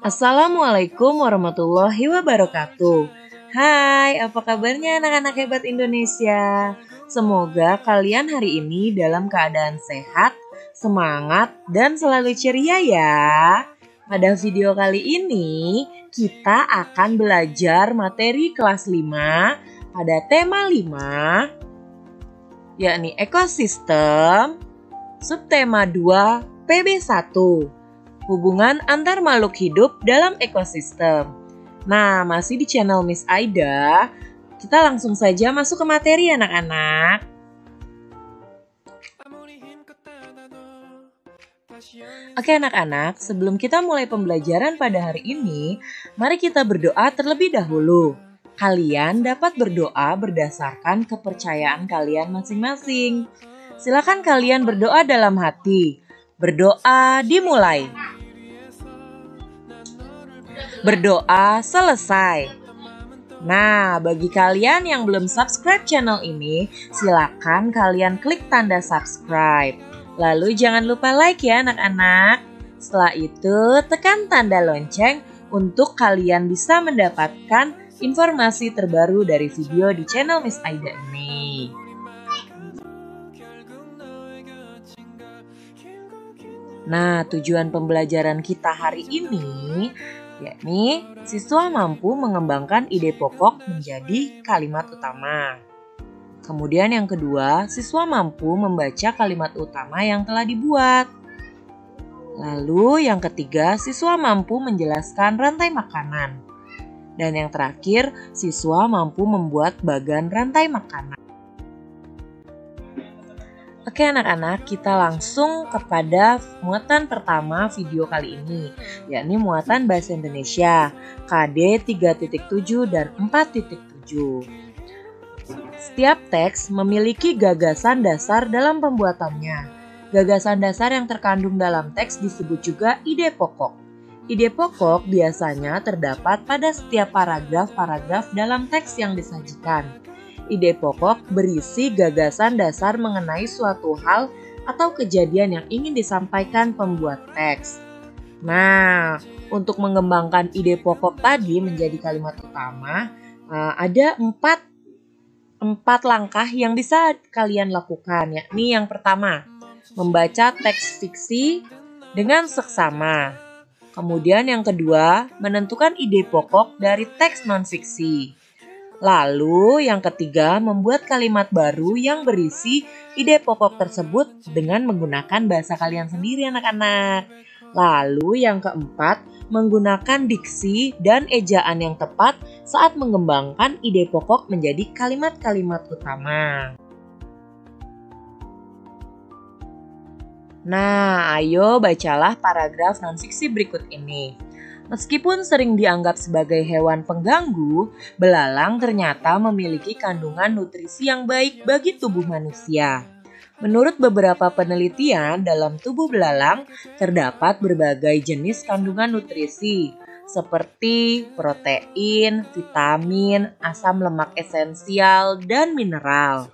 Assalamualaikum warahmatullahi wabarakatuh. Hai, apa kabarnya anak-anak hebat Indonesia? Semoga kalian hari ini dalam keadaan sehat, semangat, dan selalu ceria ya. Pada video kali ini, kita akan belajar materi kelas 5 pada tema 5, yakni ekosistem, subtema 2 PB1. Hubungan antar makhluk hidup dalam ekosistem. Nah, masih di channel Miss Aida. Kita langsung saja masuk ke materi anak-anak. Oke anak-anak, sebelum kita mulai pembelajaran pada hari ini, mari kita berdoa terlebih dahulu. Kalian dapat berdoa berdasarkan kepercayaan kalian masing-masing. Silakan kalian berdoa dalam hati. Berdoa dimulai. Berdoa selesai. Nah, bagi kalian yang belum subscribe channel ini, silakan kalian klik tanda subscribe. Lalu jangan lupa like ya anak-anak. Setelah itu, tekan tanda lonceng untuk kalian bisa mendapatkan informasi terbaru dari video di channel Miss Aida ini. Nah, tujuan pembelajaran kita hari ini yakni siswa mampu mengembangkan ide pokok menjadi kalimat utama. Kemudian yang kedua, siswa mampu membaca kalimat utama yang telah dibuat. Lalu yang ketiga, siswa mampu menjelaskan rantai makanan. Dan yang terakhir, siswa mampu membuat bagan rantai makanan. Oke anak-anak, kita langsung kepada muatan pertama video kali ini, yakni muatan Bahasa Indonesia KD 3.7 dan 4.7. Setiap teks memiliki gagasan dasar dalam pembuatannya. Gagasan dasar yang terkandung dalam teks disebut juga ide pokok. Ide pokok biasanya terdapat pada setiap paragraf-paragraf dalam teks yang disajikan. Ide pokok berisi gagasan dasar mengenai suatu hal atau kejadian yang ingin disampaikan pembuat teks. Nah, untuk mengembangkan ide pokok tadi menjadi kalimat utama, ada empat langkah yang bisa kalian lakukan, yakni yang pertama, membaca teks fiksi dengan seksama. Kemudian yang kedua, menentukan ide pokok dari teks non-fiksi. Lalu yang ketiga, membuat kalimat baru yang berisi ide pokok tersebut dengan menggunakan bahasa kalian sendiri anak-anak. Lalu yang keempat, menggunakan diksi dan ejaan yang tepat saat mengembangkan ide pokok menjadi kalimat-kalimat utama. Nah, ayo bacalah paragraf non-fiksi berikut ini. Meskipun sering dianggap sebagai hewan pengganggu, belalang ternyata memiliki kandungan nutrisi yang baik bagi tubuh manusia. Menurut beberapa penelitian, dalam tubuh belalang terdapat berbagai jenis kandungan nutrisi, seperti protein, vitamin, asam lemak esensial, dan mineral.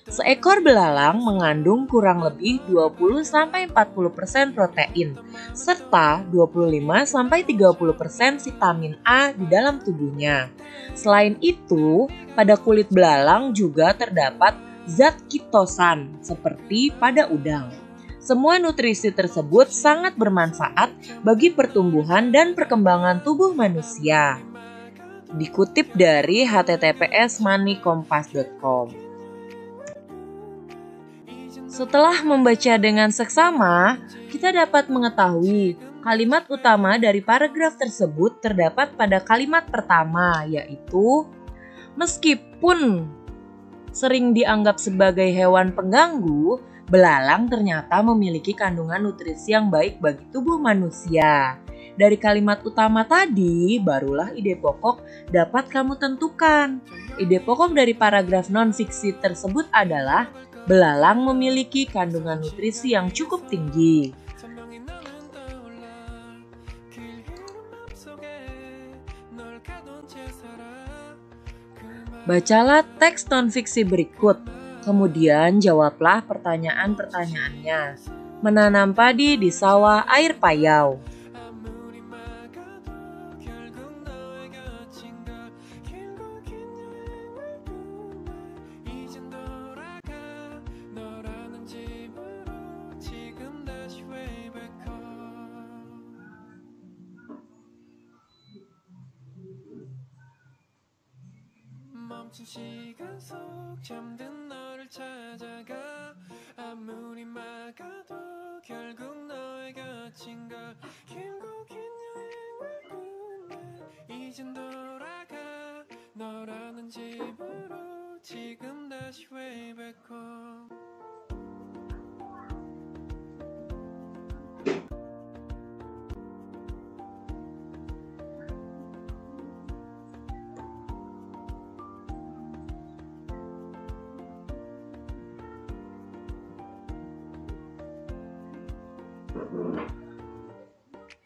Seekor belalang mengandung kurang lebih 20-40% protein, serta 25-30% vitamin A di dalam tubuhnya. Selain itu, pada kulit belalang juga terdapat zat kitosan seperti pada udang. Semua nutrisi tersebut sangat bermanfaat bagi pertumbuhan dan perkembangan tubuh manusia. Dikutip dari https://moneykompas.com. Setelah membaca dengan seksama, kita dapat mengetahui kalimat utama dari paragraf tersebut terdapat pada kalimat pertama, yaitu meskipun sering dianggap sebagai hewan pengganggu, belalang ternyata memiliki kandungan nutrisi yang baik bagi tubuh manusia. Dari kalimat utama tadi, barulah ide pokok dapat kamu tentukan. Ide pokok dari paragraf non-fiksi tersebut adalah belalang memiliki kandungan nutrisi yang cukup tinggi. Bacalah teks non-fiksi berikut, kemudian jawablah pertanyaan-pertanyaannya. Menanam padi di sawah air payau.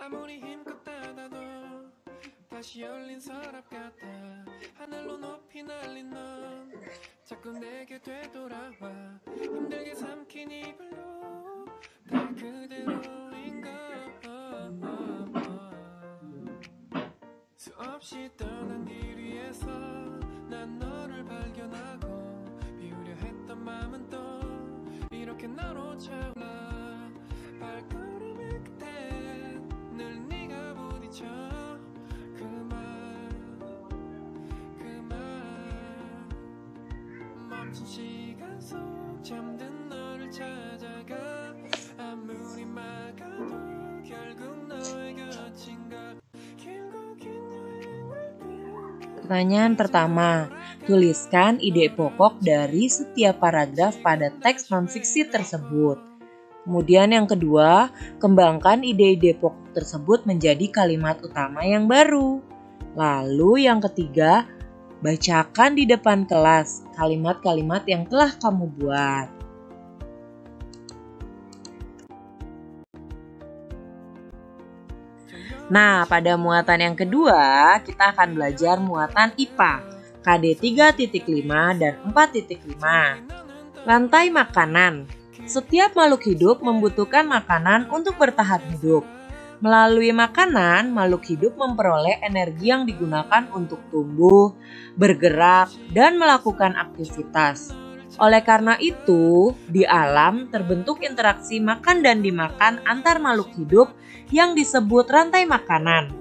아무리 힘껏 닫아도 다시 열린 서랍 같아 하늘로 높이 날린 넌 자꾸 내게 되돌아와 힘들게 삼킨 이별로 다 그대로인 걸 수없이 떠난 길 위에서 난 너를 발견하고 비우려 했던 마음은 또 이렇게 너로 차올라 발걸음의 끝에 늘 네가 부딪혀 그만 멈춘 시간 속 잠든 너를 찾아가 아무리 막아도 결국 너의 곁인가 길고 긴 여행을 Pertanyaan pertama, tuliskan ide pokok dari setiap paragraf pada teks non-fiksi tersebut. Kemudian yang kedua, kembangkan ide-ide pokok tersebut menjadi kalimat utama yang baru. Lalu yang ketiga, bacakan di depan kelas kalimat-kalimat yang telah kamu buat. Nah, pada muatan yang kedua, kita akan belajar muatan IPA, KD 3.5 dan 4.5. Rantai makanan. Setiap makhluk hidup membutuhkan makanan untuk bertahan hidup. Melalui makanan, makhluk hidup memperoleh energi yang digunakan untuk tumbuh, bergerak, dan melakukan aktivitas. Oleh karena itu, di alam terbentuk interaksi makan dan dimakan antar makhluk hidup yang disebut rantai makanan.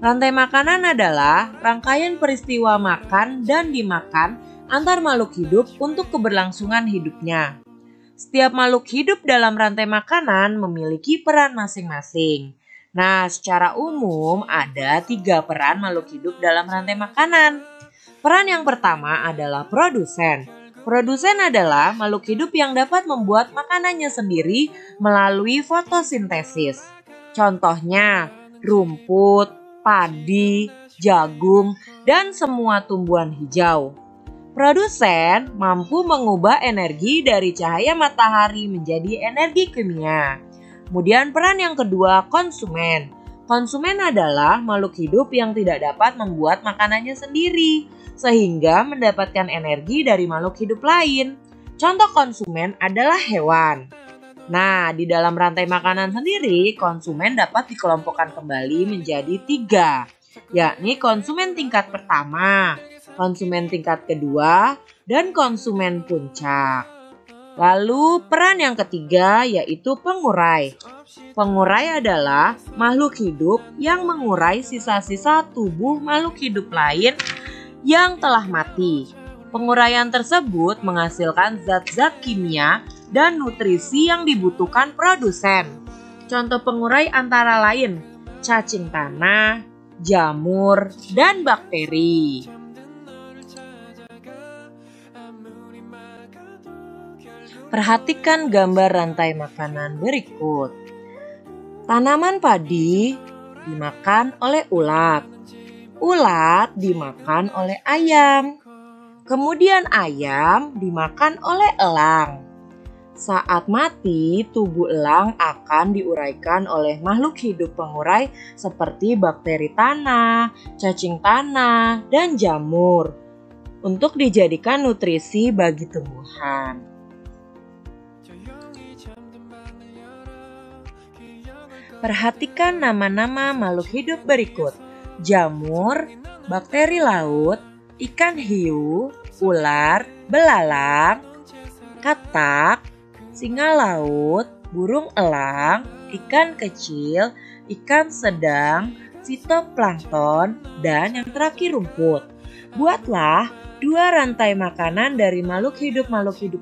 Rantai makanan adalah rangkaian peristiwa makan dan dimakan antar makhluk hidup untuk keberlangsungan hidupnya. Setiap makhluk hidup dalam rantai makanan memiliki peran masing-masing. Nah, secara umum ada 3 peran makhluk hidup dalam rantai makanan. Peran yang pertama adalah produsen. Produsen adalah makhluk hidup yang dapat membuat makanannya sendiri melalui fotosintesis. Contohnya, rumput, padi, jagung, dan semua tumbuhan hijau. Produsen mampu mengubah energi dari cahaya matahari menjadi energi kimia. Kemudian peran yang kedua, konsumen. Konsumen adalah makhluk hidup yang tidak dapat membuat makanannya sendiri, sehingga mendapatkan energi dari makhluk hidup lain. Contoh konsumen adalah hewan. Nah, di dalam rantai makanan sendiri, konsumen dapat dikelompokkan kembali menjadi 3, yakni konsumen tingkat pertama, konsumen tingkat kedua, dan konsumen puncak. Lalu peran yang ketiga yaitu pengurai. Pengurai adalah makhluk hidup yang mengurai sisa-sisa tubuh makhluk hidup lain yang telah mati. Penguraian tersebut menghasilkan zat-zat kimia dan nutrisi yang dibutuhkan produsen. Contoh pengurai antara lain cacing tanah, jamur, dan bakteri. Perhatikan gambar rantai makanan berikut. Tanaman padi dimakan oleh ulat. Ulat dimakan oleh ayam. Kemudian ayam dimakan oleh elang. Saat mati, tubuh elang akan diuraikan oleh makhluk hidup pengurai seperti bakteri tanah, cacing tanah, dan jamur untuk dijadikan nutrisi bagi tumbuhan. Perhatikan nama-nama makhluk hidup berikut: jamur, bakteri laut, ikan hiu, ular, belalang, katak, singa laut, burung elang, ikan kecil, ikan sedang, fitoplankton, dan yang terakhir rumput. Buatlah dua rantai makanan dari makhluk hidup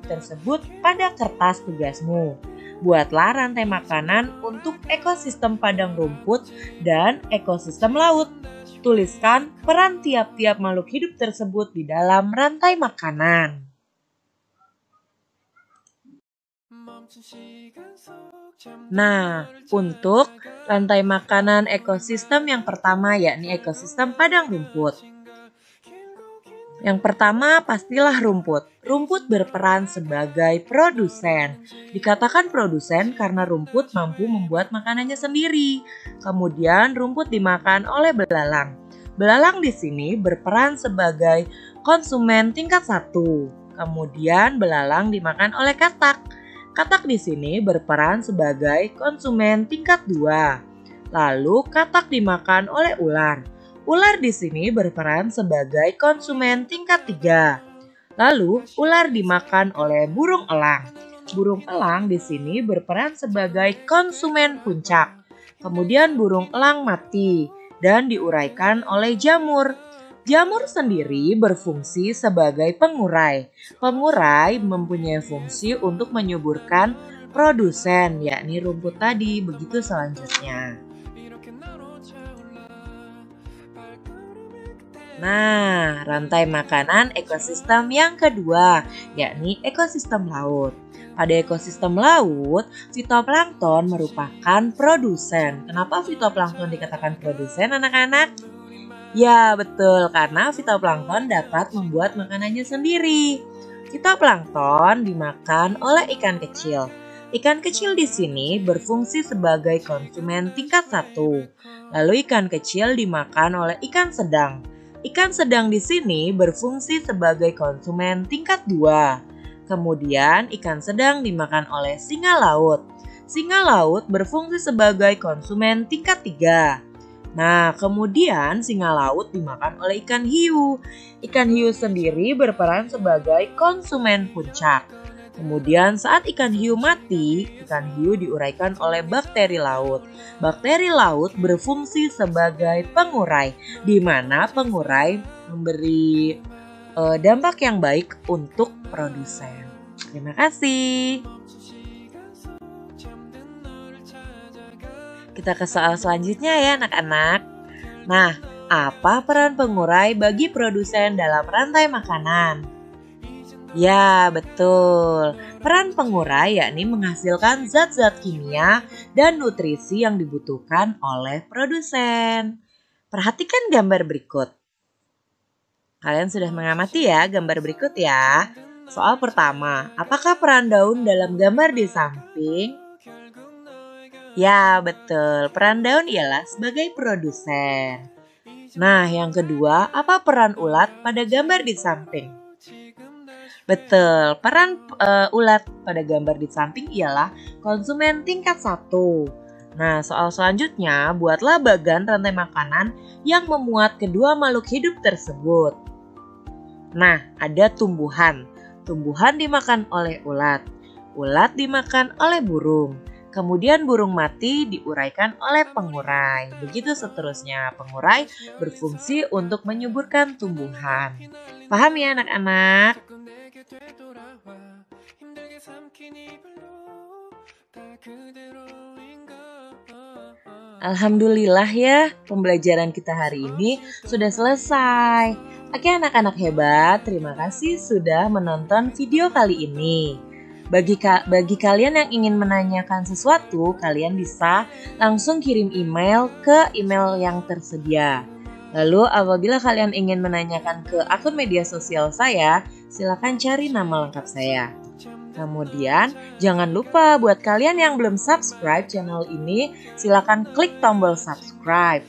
tersebut pada kertas tugasmu. Buatlah rantai makanan untuk ekosistem padang rumput dan ekosistem laut. Tuliskan peran tiap-tiap makhluk hidup tersebut di dalam rantai makanan. Nah, untuk rantai makanan ekosistem yang pertama yakni ekosistem padang rumput. Yang pertama pastilah rumput. Rumput berperan sebagai produsen. Dikatakan produsen karena rumput mampu membuat makanannya sendiri. Kemudian rumput dimakan oleh belalang. Belalang di sini berperan sebagai konsumen tingkat 1. Kemudian belalang dimakan oleh katak. Katak di sini berperan sebagai konsumen tingkat 2. Lalu katak dimakan oleh ular. Ular di sini berperan sebagai konsumen tingkat 3. Lalu, ular dimakan oleh burung elang. Burung elang di sini berperan sebagai konsumen puncak. Kemudian burung elang mati dan diuraikan oleh jamur. Jamur sendiri berfungsi sebagai pengurai. Pengurai mempunyai fungsi untuk menyuburkan produsen, yakni rumput tadi. Begitu selanjutnya. Nah, rantai makanan ekosistem yang kedua, yakni ekosistem laut. Pada ekosistem laut, fitoplankton merupakan produsen. Kenapa fitoplankton dikatakan produsen, anak-anak? Ya, betul, karena fitoplankton dapat membuat makanannya sendiri. Fitoplankton dimakan oleh ikan kecil. Ikan kecil di sini berfungsi sebagai konsumen tingkat 1. Lalu ikan kecil dimakan oleh ikan sedang. Ikan sedang di sini berfungsi sebagai konsumen tingkat 2. Kemudian ikan sedang dimakan oleh singa laut. Singa laut berfungsi sebagai konsumen tingkat 3. Nah, kemudian singa laut dimakan oleh ikan hiu. Ikan hiu sendiri berperan sebagai konsumen puncak. Kemudian saat ikan hiu mati, ikan hiu diuraikan oleh bakteri laut. Bakteri laut berfungsi sebagai pengurai, di mana pengurai memberi dampak yang baik untuk produsen. Terima kasih. Kita ke soal selanjutnya ya anak-anak. Nah, apa peran pengurai bagi produsen dalam rantai makanan? Ya, betul. Peran pengurai yakni menghasilkan zat-zat kimia dan nutrisi yang dibutuhkan oleh produsen. Perhatikan gambar berikut. Kalian sudah mengamati ya gambar berikut ya. Soal pertama, apakah peran daun dalam gambar di samping? Ya, betul. Peran daun ialah sebagai produsen. Nah, yang kedua, apa peran ulat pada gambar di samping? Betul, peran ulat pada gambar di samping ialah konsumen tingkat 1. Nah, soal selanjutnya, buatlah bagan rantai makanan yang memuat kedua makhluk hidup tersebut. Nah, ada tumbuhan. Tumbuhan dimakan oleh ulat. Ulat dimakan oleh burung. Kemudian burung mati diuraikan oleh pengurai. Begitu seterusnya, pengurai berfungsi untuk menyuburkan tumbuhan. Paham ya anak-anak? Alhamdulillah ya, pembelajaran kita hari ini sudah selesai. Oke anak-anak hebat, terima kasih sudah menonton video kali ini. Bagi kalian yang ingin menanyakan sesuatu, kalian bisa langsung kirim email ke email yang tersedia. Lalu apabila kalian ingin menanyakan ke akun media sosial saya, silakan cari nama lengkap saya. Kemudian jangan lupa buat kalian yang belum subscribe channel ini, silakan klik tombol subscribe.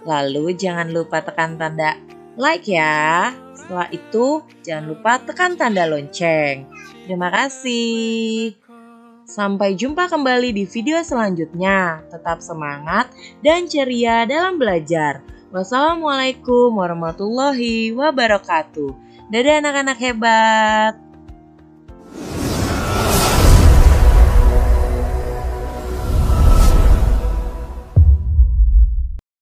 Lalu jangan lupa tekan tanda like ya. Setelah itu jangan lupa tekan tanda lonceng. Terima kasih. Sampai jumpa kembali di video selanjutnya. Tetap semangat dan ceria dalam belajar. Wassalamualaikum warahmatullahi wabarakatuh. Dadah anak-anak hebat.